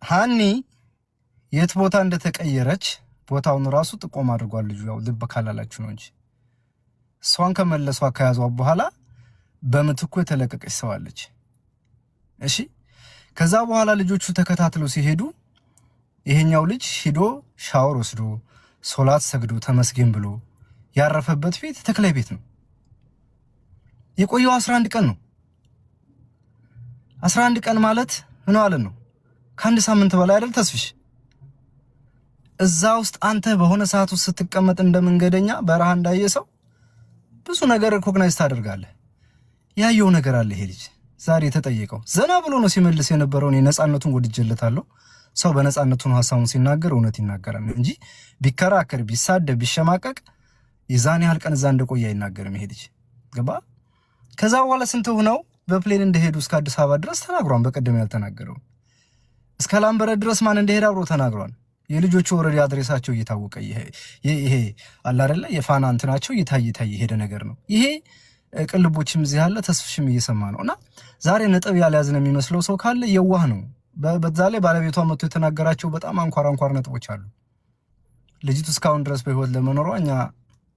ሃኒ የት ቦታ እንደተቀየረች ቦታውን ራሱ ጥቆም አድርጓል ልጁ። ያው ልብ ካላላችሁ ነው እንጂ እሷን ከመለሷ ከያዟ በኋላ በምትኩ የተለቀቀች ሰው አለች። እሺ ከዛ በኋላ ልጆቹ ተከታትለው ሲሄዱ ይሄኛው ልጅ ሂዶ ሻወር ወስዶ ሶላት ሰግዶ ተመስገን ብሎ ያረፈበት ቤት ተክላይ ቤት ነው። የቆየው 11 ቀን ነው። 11 ቀን ማለት ምን ማለት ነው? ከአንድ ሳምንት በላይ አይደል ተስፍሽ? እዛ ውስጥ አንተ በሆነ ሰዓት ውስጥ ስትቀመጥ እንደመንገደኛ በረሃ እንዳየ ሰው ብዙ ነገር ሪኮግናይዝ ታደርጋለህ። ያየው ነገር አለ። ይሄ ልጅ ዛሬ የተጠየቀው ዘና ብሎ ነው ሲመልስ የነበረው። ነፃነቱን ወድጀለታለሁ። ሰው በነፃነቱ ነው ሐሳቡን ሲናገር እውነት ይናገራል እንጂ ቢከራከር ቢሳደብ ቢሸማቀቅ የዛን ያህል ቀን እዛ እንደቆየ አይናገርም ይሄ ልጅ ገባ። ከዛ በኋላ ስንት ሆነው በፕሌን እንደሄዱ እስከ አዲስ አበባ ድረስ ተናግሯል። በቀደም ያልተናገረው እስከ ላምበረት ድረስ ማን እንደሄደ አብሮ ተናግሯል። የልጆቹ ኦሬዲ አድሬሳቸው እየታወቀ ይሄ አለ አይደለ የፋና እንትናቸው እየታየ ሄደ ነገር ነው ይሄ። ቅልቦችም እዚህ ያለ ተስፍሽም እየሰማ ነውና ዛሬ ነጥብ ያልያዝን የሚመስለው ሰው ካለ የዋህ ነው። በዛ ላይ ባለቤቷ መጥቶ የተናገራቸው በጣም አንኳር ነጥቦች አሉ። ልጅቱ እስካሁን ድረስ በህይወት ለመኖሯ እኛ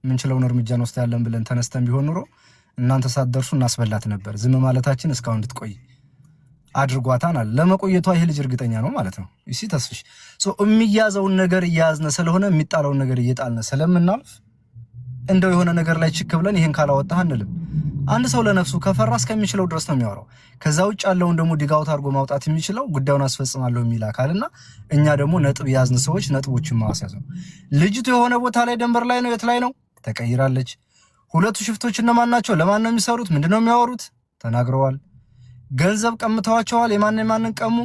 ምንችለውን እርምጃ እንወስዳለን ብለን ተነስተን ቢሆን ኑሮ እናንተ ሳትደርሱ እናስበላት ነበር። ዝም ማለታችን እስካሁን እንድትቆይ አድርጓታን አለ። ለመቆየቷ ይሄ ልጅ እርግጠኛ ነው ማለት ነው። እሺ ተስፍሽ የሚያዘውን ነገር እያያዝነ ስለሆነ የሚጣለውን ነገር እየጣልነ ስለምናልፍ እንደው የሆነ ነገር ላይ ችክ ብለን ይሄን ካላወጣህ አንልም። አንድ ሰው ለነፍሱ ከፈራ እስከሚችለው ድረስ ነው የሚያወራው። ከዛ ውጭ ያለውን ደግሞ ዲጋውት አድርጎ ማውጣት የሚችለው ጉዳዩን አስፈጽማለሁ የሚል አካልና እኛ ደግሞ ነጥብ ያዝን ሰዎች ነጥቦችን ማስያዝ ነው። ልጅቱ የሆነ ቦታ ላይ ደንበር ላይ ነው። የት ላይ ነው? ተቀይራለች። ሁለቱ ሽፍቶች እነማን ናቸው? ለማን ነው የሚሰሩት? ምንድነው የሚያወሩት? ተናግረዋል። ገንዘብ ቀምተዋቸዋል። የማንን ቀሙ?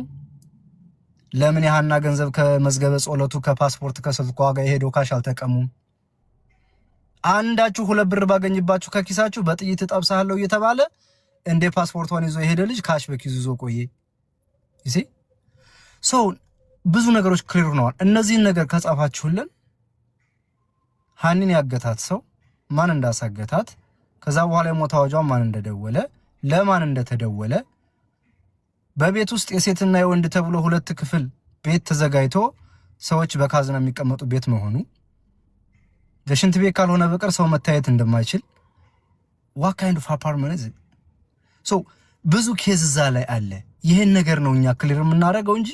ለምን ያህና ገንዘብ ከመዝገበ ጸሎቱ ከፓስፖርት ከስልኳ ጋር የሄደው ካሽ አልተቀሙም? አንዳችሁ 2 ብር ባገኝባችሁ ከኪሳችሁ በጥይት ጠብሳለሁ እየተባለ እንደ ፓስፖርቷን ይዞ የሄደ ልጅ ካሽ በኪሱ ይዞ ቆየ። እሺ ሶ ብዙ ነገሮች ክሊር ሆነዋል። እነዚህን ነገር ከጻፋችሁልን ሃኒን ያገታት ሰው ማን እንዳሳገታት፣ ከዛ በኋላ የሞት አዋጇን ማን እንደደወለ፣ ለማን እንደተደወለ፣ በቤት ውስጥ የሴትና የወንድ ተብሎ 2 ክፍል ቤት ተዘጋጅቶ ሰዎች በካዝና የሚቀመጡ ቤት መሆኑ፣ ለሽንት ቤት ካልሆነ በቀር ሰው መታየት እንደማይችል what kind of apartment is it? so ብዙ ኬዝ እዛ ላይ አለ። ይሄን ነገር ነው እኛ ክሊር የምናደርገው እንጂ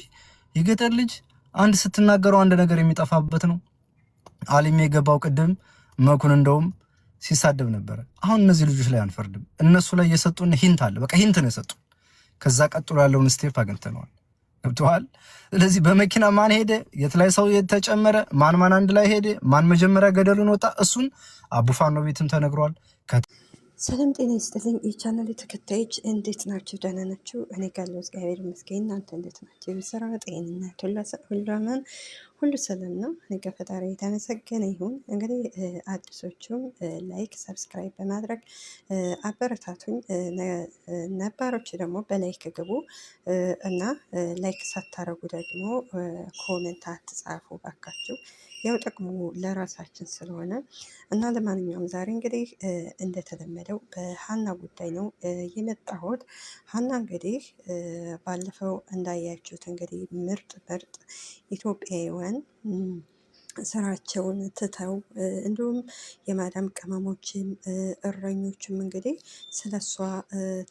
የገጠር ልጅ አንድ ስትናገረው አንድ ነገር የሚጠፋበት ነው። አሊም የገባው ቅድም መኩን እንደውም ሲሳደብ ነበር። አሁን እነዚህ ልጆች ላይ አንፈርድም። እነሱ ላይ የሰጡን ሂንት አለ። በቃ ሂንት ነው የሰጡን። ከዛ ቀጥሎ ያለውን ስቴፕ አግኝተናል። ገብቷል። ስለዚህ በመኪና ማን ሄደ፣ የት ላይ ሰው የተጨመረ፣ ማን አንድ ላይ ሄደ፣ ማን መጀመሪያ ገደሉን ወጣ፣ እሱን አቡፋኖ ቤትም ተነግሯል። ሰላም ጤና ይስጥልኝ የቻናል ተከታዮች እንዴት ናችሁ? ደህና ናችሁ? እኔ ጋር እግዚአብሔር ይመስገን። እናንተ እንዴት ናችሁ? የስራ ጤንነት ሁሉ ሰላም ነው። እኔ ጋር ፈጣሪ የተመሰገነ ይሁን። እንግዲህ አዲሶቹም ላይክ ሰብስክራይብ በማድረግ አበረታቱኝ፣ ነባሮች ደግሞ በላይክ ግቡ እና ላይክ ሳታረጉ ደግሞ ኮሜንት አትጻፉ ባካችሁ። ያው ጥቅሙ ለራሳችን ስለሆነ እና ለማንኛውም ዛሬ እንግዲህ እንደተለመደው በሀና ጉዳይ ነው የመጣሁት። ሀና እንግዲህ ባለፈው እንዳያችሁት እንግዲህ ምርጥ ኢትዮጵያውያን ስራቸውን ትተው እንዲሁም የማዳም ቅመሞችም እረኞችም እንግዲህ ስለሷ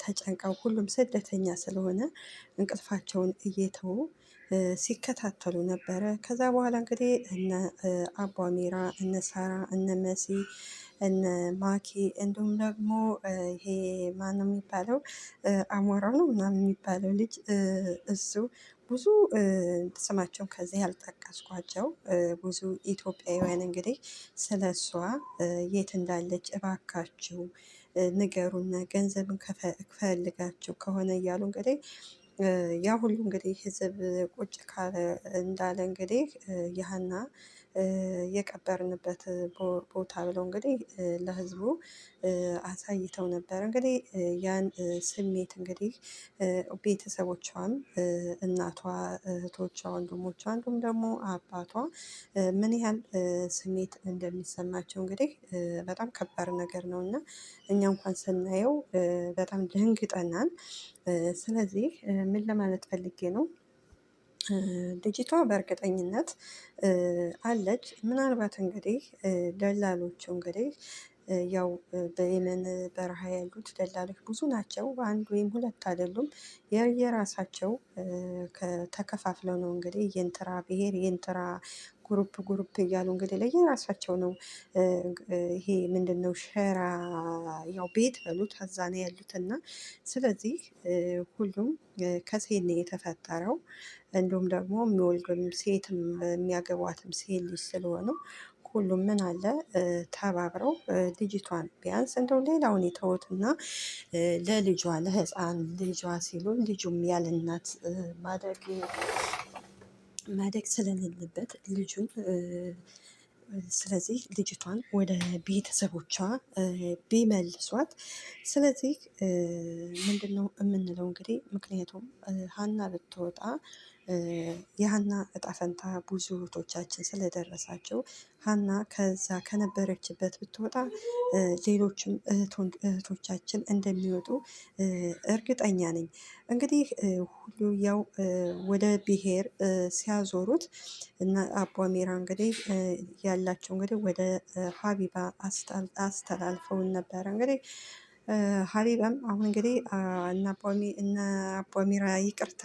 ተጨንቀው ሁሉም ስደተኛ ስለሆነ እንቅልፋቸውን እየተው ሲከታተሉ ነበረ። ከዛ በኋላ እንግዲህ እነ አቧሚራ እነ ሳራ እነ መሲ እነ ማኪ እንዲሁም ደግሞ ይሄ ማነው የሚባለው አሞራው ነው ምናምን የሚባለው ልጅ እሱ ብዙ ስማቸውን ከዚህ ያልጠቀስኳቸው ብዙ ኢትዮጵያውያን እንግዲህ ስለ እሷ የት እንዳለች እባካችሁ ንገሩና ገንዘብን ከፈልጋችሁ ከሆነ እያሉ እንግዲህ ያ ሁሉ እንግዲህ ህዝብ ቁጭ ካለ እንዳለ እንግዲህ የሀና የቀበርንበት ቦታ ብለው እንግዲህ ለህዝቡ አሳይተው ነበር። እንግዲህ ያን ስሜት እንግዲህ ቤተሰቦቿም እናቷ፣ እህቶቿ፣ ወንድሞቿ እንዲሁም ደግሞ አባቷ ምን ያህል ስሜት እንደሚሰማቸው እንግዲህ በጣም ከባድ ነገር ነው እና እኛ እንኳን ስናየው በጣም ደንግጠናል። ስለዚህ ምን ለማለት ፈልጌ ነው ልጅቷ በእርግጠኝነት አለች። ምናልባት እንግዲህ ደላሎቹ እንግዲህ ያው በየመን በረሃ ያሉት ደላሎች ብዙ ናቸው። አንድ ወይም ሁለት አይደሉም። የራሳቸው ተከፋፍለው ነው እንግዲህ የእንትራ ብሔር የእንትራ ግሩፕ እያሉ እንግዲህ ለየራሳቸው ነው ይሄ ምንድን ነው ሸራ ያው ቤት በሉት እዛ ነው ያሉት እና ስለዚህ ሁሉም ከሴት ነው የተፈጠረው። እንዲሁም ደግሞ የሚወልዱም ሴትም የሚያገቧትም ሴት ልጅ ስለሆኑ ሁሉም ምን አለ ተባብረው ልጅቷን ቢያንስ እንደው ሌላውን የተውትና ለልጇ ለህፃን ልጇ ሲሉ ልጁም ያለ እናት ማደግ ስለሌለበት ልጁን ስለዚህ ልጅቷን ወደ ቤተሰቦቿ ቢመልሷት። ስለዚህ ምንድን ነው የምንለው እንግዲህ ምክንያቱም ሀና ብትወጣ የሀና እጣ ፈንታ ብዙ እህቶቻችን ስለደረሳቸው ሀና ከዛ ከነበረችበት ብትወጣ ሌሎችም እህቶቻችን እንደሚወጡ እርግጠኛ ነኝ። እንግዲህ ሁሉ ያው ወደ ብሔር ሲያዞሩት እና አቧሚራ እንግዲህ ያላቸው እንግዲህ ወደ ሀቢባ አስተላልፈውን ነበረ እንግዲህ ሀቢባም አሁን እንግዲህ እነ አቧሚራ ይቅርታ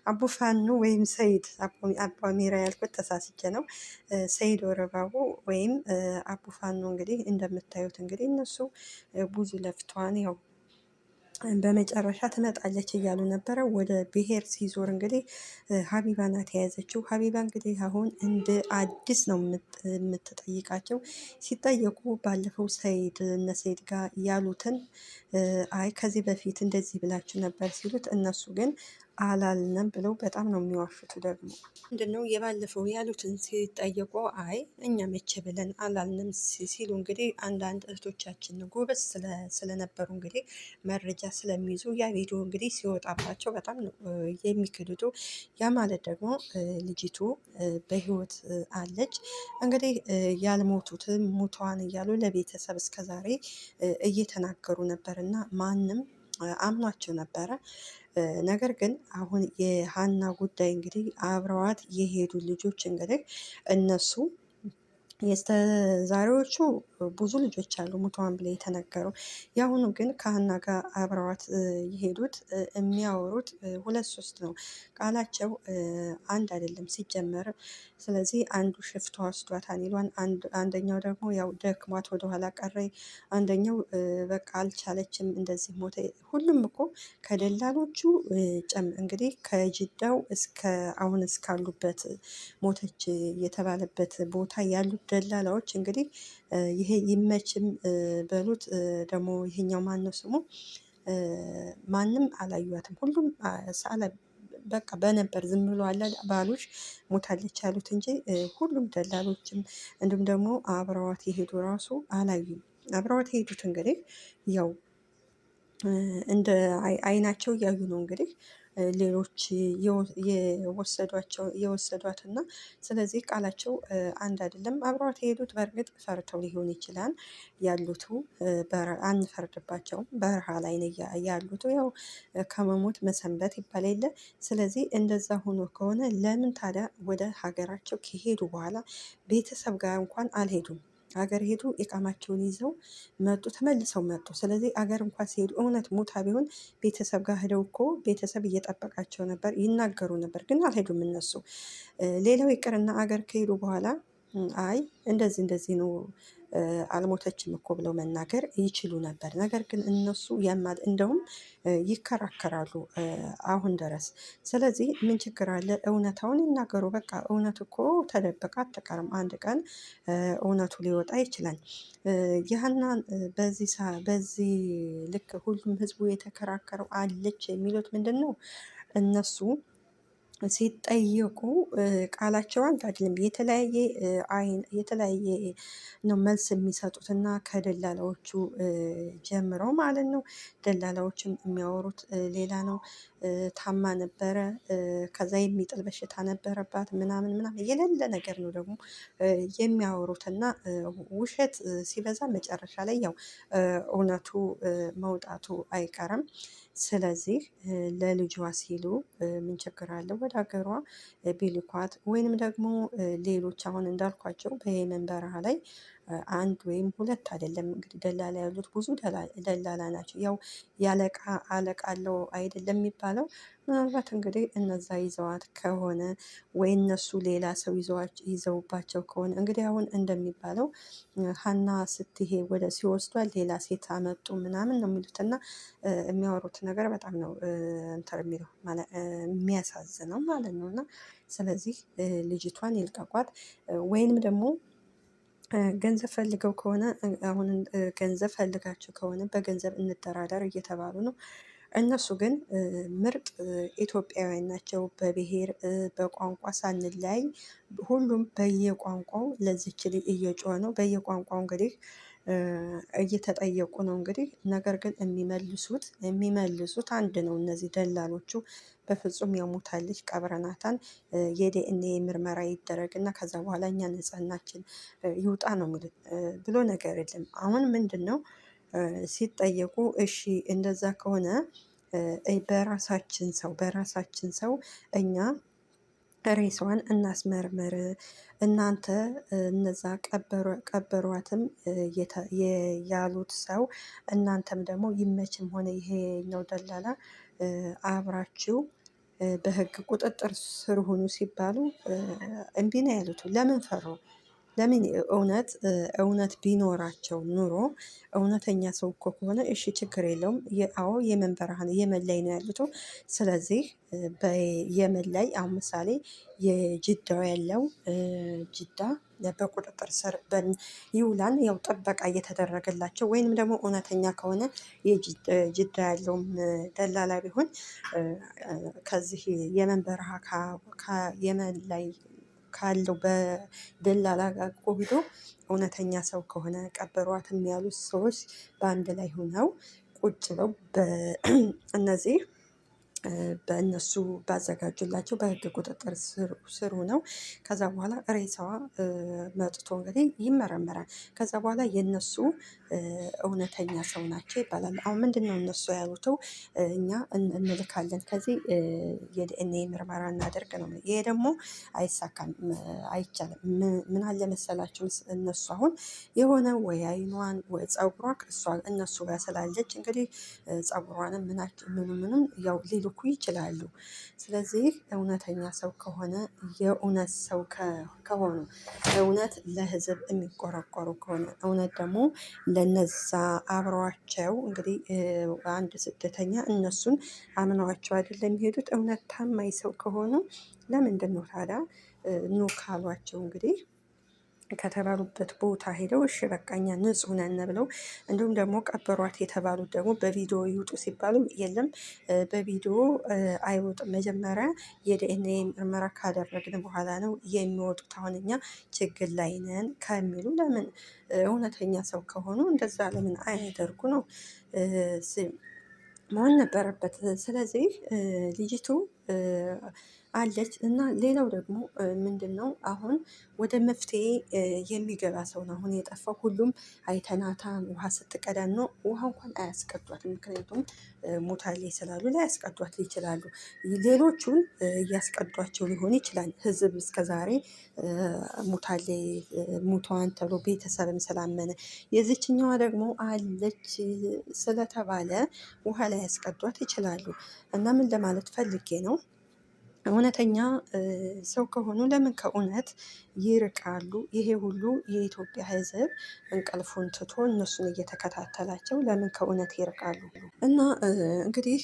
አቡፋኑ ወይም ሰይድ አቧሚራ ያልኩት ተሳስቼ ነው። ሰይድ ወረባቡ ወይም አቡፋኑ እንግዲህ እንደምታዩት እንግዲህ እነሱ ብዙ ለፍቷን ያው በመጨረሻ ትመጣለች እያሉ ነበረ። ወደ ብሔር ሲዞር እንግዲህ ሀቢባ ናት የያዘችው። ሀቢባ እንግዲህ አሁን እንደ አዲስ ነው የምትጠይቃቸው። ሲጠየቁ ባለፈው ሰይድ እነ ሰይድ ጋር ያሉትን አይ ከዚህ በፊት እንደዚህ ብላችሁ ነበር ሲሉት እነሱ ግን አላልንም ብለው በጣም ነው የሚዋሹት። ደግሞ ምንድነው የባለፈው ያሉትን ሲጠየቁ አይ እኛ መቼ ብለን አላልንም ሲሉ እንግዲህ አንዳንድ እህቶቻችን ጎበዝ ስለነበሩ እንግዲህ መረጃ ስለሚይዙ ያ ቪዲዮ እንግዲህ ሲወጣባቸው በጣም ነው የሚክዱት። ያ ማለት ደግሞ ልጅቱ በህይወት አለች። እንግዲህ ያልሞቱትም ሙቷን እያሉ ለቤተሰብ እስከዛሬ እየተናገሩ ነበር እና ማንም አምኗቸው ነበረ። ነገር ግን አሁን የሀና ጉዳይ እንግዲህ አብረዋት የሄዱ ልጆች እንግዲህ እነሱ የስተዛሬዎቹ ብዙ ልጆች አሉ ሙተዋን ብለው የተነገሩ። የአሁኑ ግን ከሀና ጋር አብረዋት የሄዱት የሚያወሩት ሁለት ሶስት ነው። ቃላቸው አንድ አይደለም ሲጀመር። ስለዚህ አንዱ ሽፍቷ ወስዷታል ይሏን፣ አንደኛው ደግሞ ያው ደክሟት ወደኋላ ቀረ፣ አንደኛው በቃ አልቻለችም እንደዚህ ሞተ። ሁሉም እኮ ከደላሎቹ እንግዲህ ከጅዳው እስከ አሁን እስካሉበት ሞተች የተባለበት ቦታ ያሉት ደላላዎች እንግዲህ ይሄ ይመችም በሉት ደግሞ ይሄኛው ማን ነው ስሙ ማንም አላዩዋትም። ሁሉም በቃ በነበር ዝም ብሎ አለ ባሉሽ ሞታለች ያሉት እንጂ ሁሉም ደላሎችም እንዲሁም ደግሞ አብረዋት የሄዱ ራሱ አላዩም። አብረዋት የሄዱት እንግዲህ ያው እንደ አይናቸው እያዩ ነው እንግዲህ ሌሎች የወሰዷት እና ስለዚህ ቃላቸው አንድ አይደለም። አብረዋት የሄዱት በእርግጥ ፈርተው ሊሆን ይችላል ያሉቱ አንፈርድባቸውም። በረሃ ላይ ነው ያሉት ያው ከመሞት መሰንበት ይባል የለ። ስለዚህ እንደዛ ሆኖ ከሆነ ለምን ታዲያ ወደ ሀገራቸው ከሄዱ በኋላ ቤተሰብ ጋር እንኳን አልሄዱም? ሀገር ሄዱ፣ ኢቃማቸውን ይዘው መጡ፣ ተመልሰው መጡ። ስለዚህ አገር እንኳን ሲሄዱ እውነት ሞታ ቢሆን ቤተሰብ ጋር ሄደው እኮ ቤተሰብ እየጠበቃቸው ነበር፣ ይናገሩ ነበር፣ ግን አልሄዱም እነሱ። ሌላው ይቅርና አገር ከሄዱ በኋላ አይ እንደዚህ እንደዚህ ነው አልሞተችም እኮ ብለው መናገር ይችሉ ነበር። ነገር ግን እነሱ እንደውም ይከራከራሉ አሁን ድረስ። ስለዚህ ምን ችግር አለ? እውነታውን ይናገሩ። በቃ እውነት እኮ ተደብቃ አትቀርም። አንድ ቀን እውነቱ ሊወጣ ይችላል። ያህናን በዚህ ልክ ሁሉም ህዝቡ የተከራከረው አለች የሚሉት ምንድን ነው? እነሱ ሲጠየቁ ቃላቸው አንድ አይደለም። የተለያየ ነው መልስ የሚሰጡት እና ከደላላዎቹ ጀምረው ማለት ነው። ደላላዎችም የሚያወሩት ሌላ ነው። ታማ ነበረ፣ ከዛ የሚጥል በሽታ ነበረባት ምናምን ምናምን የሌለ ነገር ነው ደግሞ የሚያወሩት እና ውሸት ሲበዛ መጨረሻ ላይ ያው እውነቱ መውጣቱ አይቀርም። ስለዚህ ለልጇ ሲሉ ምን ችግር አለው ወደ ሀገሯ ቢልኳት፣ ወይንም ደግሞ ሌሎች አሁን እንዳልኳቸው በየመን በረሃ ላይ አንድ ወይም ሁለት አይደለም እንግዲህ ደላላ ያሉት ብዙ ደላላ ናቸው። ያው ያለቃ አለቃ አለው አይደለም የሚባለው። ምናልባት እንግዲህ እነዛ ይዘዋት ከሆነ ወይ እነሱ ሌላ ሰው ይዘውባቸው ከሆነ እንግዲህ አሁን እንደሚባለው ሀና ስትሄድ ወደ ሲወስዷት ሌላ ሴት አመጡ ምናምን ነው የሚሉት እና የሚያወሩት ነገር በጣም ነው እንትን የሚለው የሚያሳዝነው ማለት ነው። እና ስለዚህ ልጅቷን ይልቀቋት ወይንም ደግሞ ገንዘብ ፈልገው ከሆነ አሁን ገንዘብ ፈልጋችሁ ከሆነ በገንዘብ እንደራደር እየተባሉ ነው። እነሱ ግን ምርጥ ኢትዮጵያውያን ናቸው። በብሔር በቋንቋ ሳንለያይ ሁሉም በየቋንቋው ለዚች ልጅ እየጮኸ ነው። በየቋንቋው እንግዲህ እየተጠየቁ ነው እንግዲህ። ነገር ግን የሚመልሱት አንድ ነው። እነዚህ ደላሎቹ በፍጹም ያሙታለች ቀብረናታን የዲኤንኤ ምርመራ ይደረግ እና ከዛ በኋላ እኛ ንጽህናችን ይውጣ ነው ብሎ ነገር የለም። አሁን ምንድን ነው ሲጠየቁ እሺ እንደዛ ከሆነ በራሳችን ሰው እኛ ሬሳዋን እናስመርምር፣ እናንተ እነዛ ቀበሯትም ያሉት ሰው እናንተም ደግሞ ይመችም ሆነ ይሄኛው ደላላ አብራችሁ በህግ ቁጥጥር ስር ሁኑ ሲባሉ እምቢ ነው ያሉት። ለምን ፈሩ? ለምን እውነት ቢኖራቸው ኑሮ እውነተኛ ሰው እኮ ከሆነ እሺ ችግር የለውም። አዎ የመን በረሃ ነው፣ የመን ላይ ነው ያሉት። ስለዚህ በየመን ላይ አሁን ምሳሌ የጅዳው ያለው ጅዳ በቁጥጥር ስር ይውላል። ያው ጥበቃ እየተደረገላቸው ወይንም ደግሞ እውነተኛ ከሆነ የጅዳ ያለውም ደላላ ቢሆን ከዚህ የመን በረሃ የመን ላይ ካለው በደላላ ጋር ቆይቶ እውነተኛ ሰው ከሆነ ቀበሯትም ያሉት ሰዎች በአንድ ላይ ሆነው ቁጭ ብለው እነዚህ በእነሱ ባዘጋጁላቸው በህግ ቁጥጥር ስር ሆነው ከዛ በኋላ ሬሳዋ መጥቶ እንግዲህ ይመረመራል። ከዛ በኋላ የእነሱ እውነተኛ ሰው ናቸው ይባላል። አሁን ምንድን ነው እነሱ ያሉት? እኛ እንልካለን ከዚህ የዲኤንኤ ምርመራ እናደርግ ነው። ይሄ ደግሞ አይሳካም፣ አይቻልም። ምን አለ መሰላችሁ እነሱ አሁን የሆነ ወይ አይኗን ወይ ፀጉሯ እነሱ ጋር ስላለች እንግዲህ ፀጉሯንም ምንም ያው ሊልኩ ይችላሉ። ስለዚህ እውነተኛ ሰው ከሆነ የእውነት ሰው ከሆኑ እውነት ለህዝብ የሚቆረቆሩ ከሆነ እውነት ደግሞ ለነዛ አብረዋቸው እንግዲህ አንድ ስደተኛ እነሱን አምነዋቸው አይደለም የሚሄዱት። እውነት ታማኝ ሰው ከሆኑ ለምንድን ነው ታዲያ ኑ ካሏቸው እንግዲህ ከተባሉበት ቦታ ሄደው እሺ በቃ እኛ ንጹህ ነን ብለው እንዲሁም ደግሞ ቀበሯት የተባሉት ደግሞ በቪዲዮ ይውጡ ሲባሉ የለም በቪዲዮ አይወጡም። መጀመሪያ የዲኤንኤ ምርመራ ካደረግን በኋላ ነው የሚወጡት። አሁን እኛ ችግር ላይ ነን ከሚሉ ለምን እውነተኛ ሰው ከሆኑ እንደዛ ለምን አያደርጉ ነው መሆን ነበረበት። ስለዚህ ልጅቱ አለች እና ሌላው ደግሞ ምንድን ነው አሁን ወደ መፍትሄ የሚገባ ሰው ነው አሁን የጠፋው። ሁሉም አይተናታን ውሃ ስትቀዳን ነው። ውሃ እንኳን አያስቀዷትም፣ ምክንያቱም ሞታሌ ስላሉ ላያስቀዷት ይችላሉ። ሌሎቹን እያስቀዷቸው ሊሆን ይችላል። ህዝብ እስከዛሬ ሙታሌ ሙቷን ተብሎ ቤተሰብም ስላመነ፣ የዚችኛዋ ደግሞ አለች ስለተባለ ውሃ ላይ ያስቀዷት ይችላሉ። እና ምን ለማለት ፈልጌ ነው እውነተኛ ሰው ከሆኑ ለምን ከእውነት ይርቃሉ? ይሄ ሁሉ የኢትዮጵያ ሕዝብ እንቅልፉን ትቶ እነሱን እየተከታተላቸው ለምን ከእውነት ይርቃሉ? እና እንግዲህ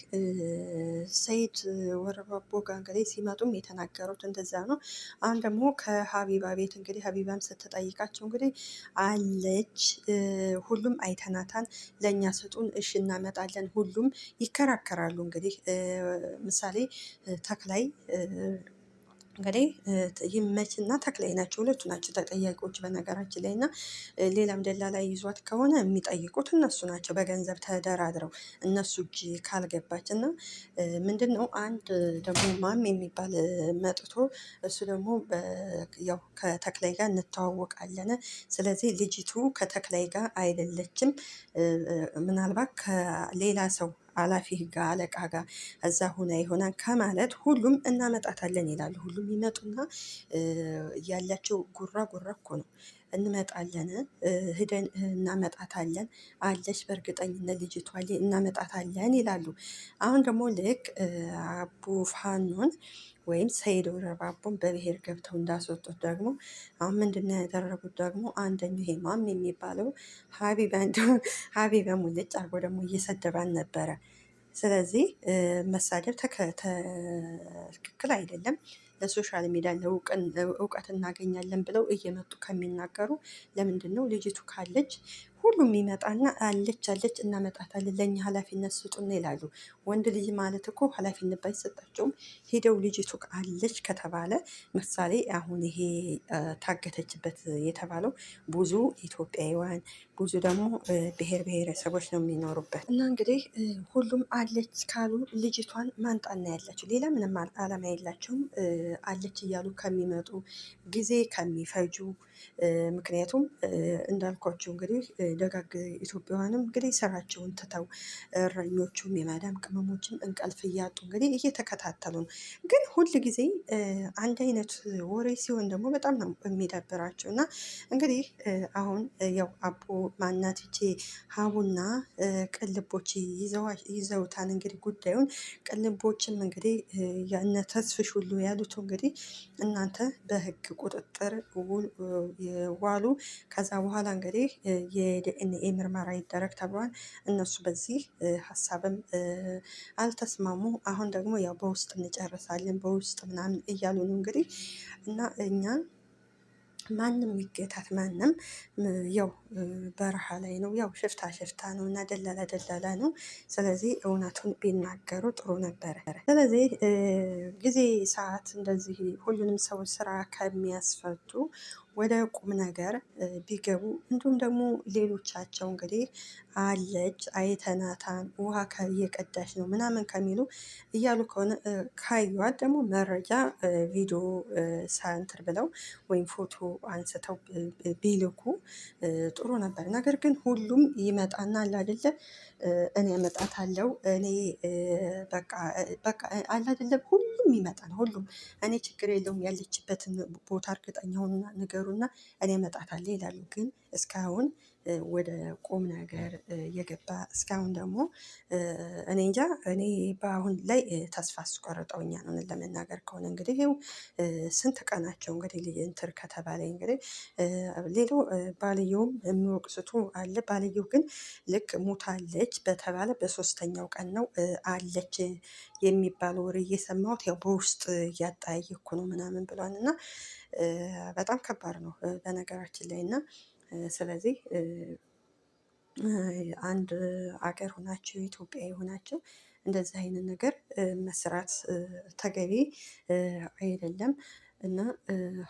ሰይድ ወረባቦ ጋር እንግዲህ ሲመጡም የተናገሩት እንደዛ ነው። አሁን ደግሞ ከሀቢባ ቤት እንግዲህ ሀቢባም ስትጠይቃቸው እንግዲህ አለች፣ ሁሉም አይተናታን፣ ለእኛ ስጡን፣ እሺ እናመጣለን፣ ሁሉም ይከራከራሉ። እንግዲህ ምሳሌ ተክላይ እንግዲህ ይመችና ተክላይ ናቸው፣ ሁለቱ ናቸው ተጠያቂዎች በነገራችን ላይ። እና ሌላም ደላላ ይዟት ከሆነ የሚጠይቁት እነሱ ናቸው፣ በገንዘብ ተደራድረው እነሱ እጅ ካልገባች። እና ምንድን ነው አንድ ደግሞ ማም የሚባል መጥቶ እሱ ደግሞ ያው ከተክላይ ጋር እንተዋወቃለን፣ ስለዚህ ልጅቱ ከተክላይ ጋር አይደለችም፣ ምናልባት ከሌላ ሰው ኃላፊ ጋር አለቃ ጋር እዛ ሁና ይሆናል ከማለት ሁሉም እናመጣታለን ይላሉ። ሁሉም ይመጡና ያላቸው ጉራ ጉራ እኮ ነው። እንመጣለን ሂደን እናመጣታለን አለች በእርግጠኝነት ልጅቷ እናመጣታለን ይላሉ። አሁን ደግሞ ልክ አቡ ፋኖን ወይም ሰይድ ወረባቦን በብሔር ገብተው እንዳስወጡት ደግሞ አሁን ምንድነው ያደረጉት ደግሞ አንደኛው ይሄ ማም የሚባለው ሀቢባ ሙልጭ አርጎ ደግሞ እየሰደባን ነበረ። ስለዚህ መሳደብ ትክክል አይደለም። ለሶሻል ሚዲያ እውቀት እናገኛለን ብለው እየመጡ ከሚናገሩ ለምንድን ነው ልጅቱ ካለች ሁሉም ይመጣና አለች እናመጣታለን ለእኛ ኃላፊነት ስጡን ይላሉ። ወንድ ልጅ ማለት እኮ ኃላፊነት ባይሰጣቸውም ሄደው ልጅቱ አለች ከተባለ ምሳሌ አሁን ይሄ ታገተችበት የተባለው ብዙ ኢትዮጵያውያን ብዙ ደግሞ ብሔር ብሔረሰቦች ነው የሚኖሩበት እና እንግዲህ ሁሉም አለች ካሉ ልጅቷን ማንጣና ያላቸው ሌላ ምንም አላማ የላቸውም። አለች እያሉ ከሚመጡ ጊዜ ከሚፈጁ ምክንያቱም እንዳልኳቸው እንግዲህ ደጋግ ኢትዮጵያውያንም እንግዲህ ስራቸውን ትተው እረኞቹም የማዳም ቅመሞችም እንቅልፍ እያጡ እንግዲህ እየተከታተሉ ነው። ግን ሁል ጊዜ አንድ አይነት ወሬ ሲሆን ደግሞ በጣም ነው የሚደብራቸው እና እንግዲህ አሁን ያው አቦ ማናትቼ ሀቡና ቅልቦች ይዘውታን እንግዲህ ጉዳዩን ቅልቦችም እንግዲህ ያነ ተስፍሽ ሁሉ ያሉት እንግዲህ እናንተ በህግ ቁጥጥር ዋሉ። ከዛ በኋላ እንግዲህ የዲኤንኤ ምርመራ ይደረግ ተብሏል። እነሱ በዚህ ሀሳብም አልተስማሙ። አሁን ደግሞ ያው በውስጥ እንጨርሳለን በውስጥ ምናምን እያሉ ነው እንግዲህ እና እኛ ማንም ይገታት ማንም ያው በረሃ ላይ ነው ያው ሽፍታ ሽፍታ ነው እና ደላላ ደላላ ነው። ስለዚህ እውነቱን ቢናገሩ ጥሩ ነበረ። ስለዚህ ጊዜ ሰዓት እንደዚህ ሁሉንም ሰው ስራ ከሚያስፈቱ ወደ ቁም ነገር ቢገቡ እንዲሁም ደግሞ ሌሎቻቸው እንግዲህ አለች አይተናታን ውሃ እየቀዳች ነው ምናምን ከሚሉ እያሉ ከሆነ ካዩዋት ደግሞ መረጃ ቪዲዮ ሳንትር ብለው ወይም ፎቶ አንስተው ቢልኩ ጥሩ ነበር። ነገር ግን ሁሉም ይመጣና አላደለ እኔ አመጣታለሁ እኔ በቃ አላደለም ሁሉም ይመጣል። ሁሉም እኔ ችግር የለውም ያለችበትን ቦታ እርግጠኛ ሆኑና ንገሩና እኔ አመጣታለሁ ይላሉ። ግን እስካሁን ወደ ቁም ነገር የገባ እስካሁን ደግሞ እኔ እንጃ። እኔ በአሁን ላይ ተስፋ አስቆርጠውኛል ነው ለመናገር ከሆነ እንግዲህ ይኸው ስንት ቀናቸው እንግዲህ እንትር ከተባለ እንግዲህ ሌላው ባልየውም የሚወቅስቱ አለ። ባልየው ግን ልክ ሙታለች በተባለ በሶስተኛው ቀን ነው አለች የሚባል ወሬ እየሰማሁት ያው በውስጥ እያጠያየኩ ነው ምናምን ብሏል እና በጣም ከባድ ነው በነገራችን ላይ እና ስለዚህ አንድ አገር ሆናችሁ ኢትዮጵያ የሆናችሁ እንደዚህ አይነት ነገር መስራት ተገቢ አይደለም። እና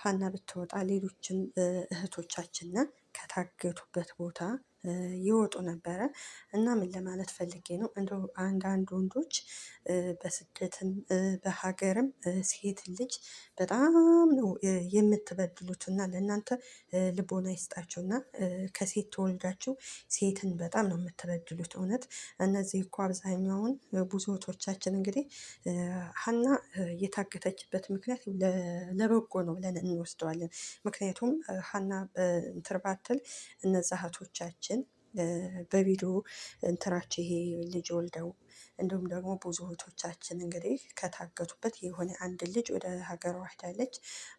ሀና ብትወጣ ሌሎችን እህቶቻችን ከታገቱበት ቦታ ይወጡ ነበረ። እና ምን ለማለት ፈልጌ ነው እንደው አንዳንድ ወንዶች በስደትም በሀገርም ሴት ልጅ በጣም ነው የምትበድሉት እና ለእናንተ ልቦና ይስጣችሁ እና ከሴት ተወልዳችሁ ሴትን በጣም ነው የምትበድሉት። እውነት እነዚህ እኮ አብዛኛውን ብዙ እህቶቻችን እንግዲህ ሀና የታገተችበት ምክንያት ለበጎ ነው ብለን እንወስደዋለን። ምክንያቱም ሀና እንትን ባትል እነዛ እህቶቻችን በቪዲዮ እንትናቸው ይሄ ልጅ ወልደው እንዲሁም ደግሞ ብዙ እህቶቻችን እንግዲህ ከታገቱበት የሆነ አንድ ልጅ ወደ ሀገሯ ሄዳለች።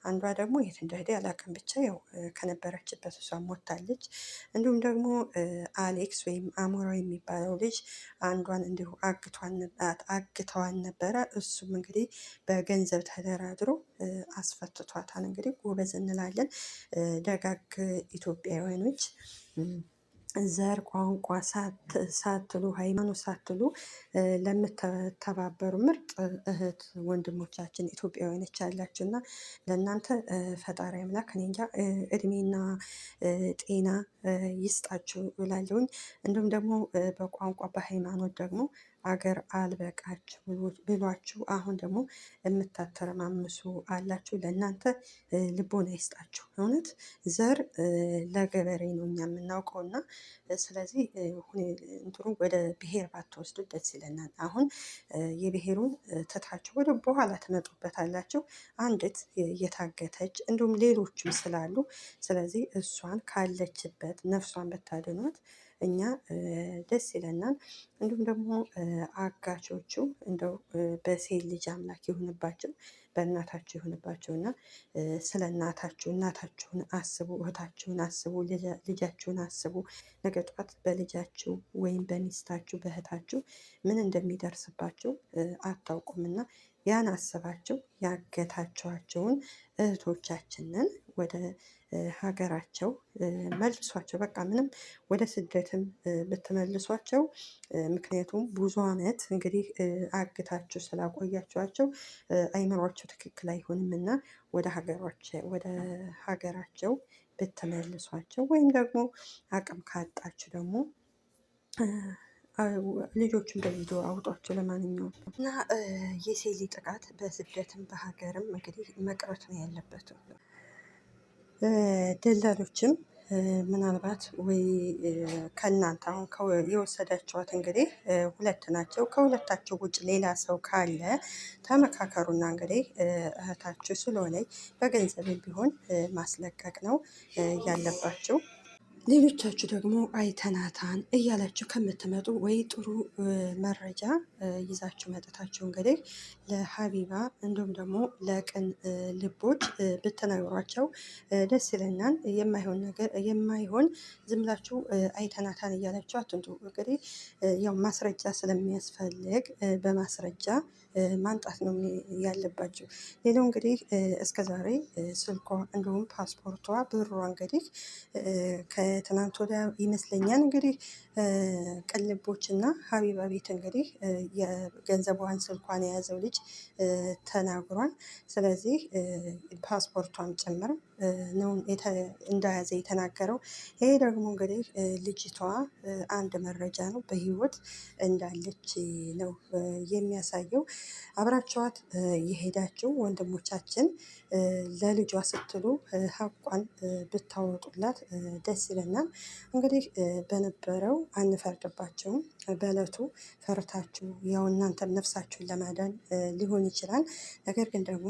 አንዷ ደግሞ የት እንደሄደ አላውቅም፣ ብቻ ያው ከነበረችበት እሷ ሞታለች። እንዲሁም ደግሞ አሌክስ ወይም አሞራው የሚባለው ልጅ አንዷን እንዲሁ አግተዋን ነበረ። እሱም እንግዲህ በገንዘብ ተደራድሮ አስፈትቷታል። እንግዲህ ጎበዝ እንላለን ደጋግ ኢትዮጵያውያኖች ዘር ቋንቋ ሳትሉ ሃይማኖት ሳትሉ ለምትተባበሩ ምርጥ እህት ወንድሞቻችን ኢትዮጵያውያኖች ያላችሁ እና ለእናንተ ፈጣሪ አምላክ እኔ እንጃ እድሜና ጤና ይስጣችሁ እላለሁኝ። እንዲሁም ደግሞ በቋንቋ በሃይማኖት ደግሞ አገር አልበቃችሁ ብሏችሁ አሁን ደግሞ የምታተረማምሱ አላችሁ። ለእናንተ ልቦና ይስጣችሁ። እውነት ዘር ለገበሬ ነው እኛ የምናውቀው እና ስለዚህ እንትኑ ወደ ብሔር ባትወስዱ ደስ ይለናል። አሁን የብሔሩን ትታችሁ ወደ በኋላ ትመጡበታላችሁ። አንዲት የታገተች እንዲሁም ሌሎችም ስላሉ ስለዚህ እሷን ካለችበት ነፍሷን ብታድኗት እኛ ደስ ይለናል። እንዲሁም ደግሞ አጋቾቹ እንደው በሴት ልጅ አምላክ ይሁንባቸው፣ በእናታችሁ ይሁንባቸው እና ስለ እናታችሁን አስቡ፣ እህታችሁን አስቡ፣ ልጃችሁን አስቡ። ነገ ጧት በልጃችሁ ወይም በሚስታችሁ በእህታችሁ ምን እንደሚደርስባቸው አታውቁምና ያን አስባቸው ያገታችኋቸውን እህቶቻችንን ወደ ሀገራቸው መልሷቸው። በቃ ምንም ወደ ስደትም ብትመልሷቸው፣ ምክንያቱም ብዙ ዓመት እንግዲህ አግታችሁ ስላቆያችኋቸው አይምሯቸው ትክክል አይሆንም እና ወደ ሀገራቸው ብትመልሷቸው፣ ወይም ደግሞ አቅም ካጣችሁ ደግሞ ልጆቹን በቪዲዮ አውጧቸው። ለማንኛውም እና የሴት ልጅ ጥቃት በስደትም በሀገርም እንግዲህ መቅረት ነው ያለበት። ደላሎችም ምናልባት ወይ ከእናንተ አሁን የወሰዳችኋት እንግዲህ ሁለት ናቸው። ከሁለታቸው ውጭ ሌላ ሰው ካለ ተመካከሩና እንግዲህ እህታችሁ ስለሆነ በገንዘብ ቢሆን ማስለቀቅ ነው ያለባቸው። ሌሎቻችሁ ደግሞ አይተናታን እያላችሁ ከምትመጡ ወይ ጥሩ መረጃ ይዛችሁ መጠታችሁ እንግዲህ ለሀቢባ እንዲሁም ደግሞ ለቅን ልቦች ብትነግሯቸው ደስ ይለናል። የማይሆን ዝም ብላችሁ አይተናታን እያላችሁ አትንቱ። እንግዲህ ያው ማስረጃ ስለሚያስፈልግ በማስረጃ ማንጣት ነው ያለባቸው። ሌላው እንግዲህ እስከዛሬ ስልኳ እንዲሁም ፓስፖርቷ ብሯ እንግዲህ ከትናንት ወዲያ ይመስለኛል እንግዲህ ቅልቦች እና ሀቢባ ቤት እንግዲህ የገንዘቧን ስልኳን የያዘው ልጅ ተናግሯል። ስለዚህ ፓስፖርቷን ጭምር ነው እንደያዘ የተናገረው። ይሄ ደግሞ እንግዲህ ልጅቷ አንድ መረጃ ነው፣ በህይወት እንዳለች ነው የሚያሳየው። አብራቸዋት የሄዳችሁ ወንድሞቻችን ለልጇ ስትሉ ሀቋን ብታወጡላት ደስ ይለናል። እንግዲህ በነበረው አንፈርድባቸውም። በእለቱ ፈርታችሁ ያው እናንተም ነፍሳችሁን ለማዳን ሊሆን ይችላል። ነገር ግን ደግሞ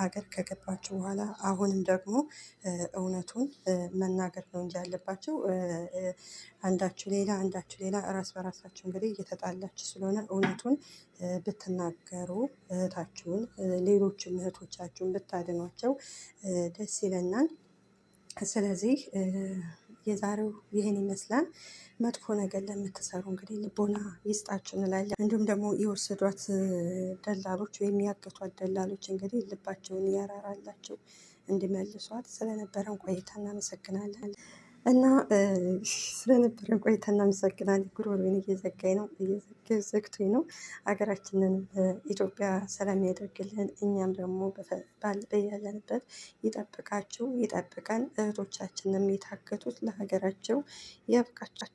አገር ከገባችሁ በኋላ አሁንም ደግሞ እውነቱን መናገር ነው እንጂ ያለባቸው አንዳችሁ ሌላ እራስ በራሳችሁ እንግዲህ እየተጣላችሁ ስለሆነ እውነቱን ብትናገሩ እህታችሁን ሌሎችም እህቶቻችሁን ብታድኗቸው ደስ ይለናል። ስለዚህ የዛሬው ይህን ይመስላል። መጥፎ ነገር ለምትሰሩ እንግዲህ ልቦና ይስጣችሁ እንላለን። እንዲሁም ደግሞ የወሰዷት ደላሎች ወይም ያገቷት ደላሎች እንግዲህ ልባቸውን ያራራላቸው እንዲመልሷት። ስለነበረን ቆይታ እናመሰግናለን እና ስለነበረን ቆይታ እናመሰግናለን። ጉሮሮን እየዘጋኝ ነው ዘግቶኝ ነው። ሀገራችንን ኢትዮጵያ ሰላም ያደርግልን። እኛም ደግሞ በያለንበት ይጠብቃችሁ ይጠብቀን። እህቶቻችንም የታገቱት ለሀገራቸው ያብቃቸው።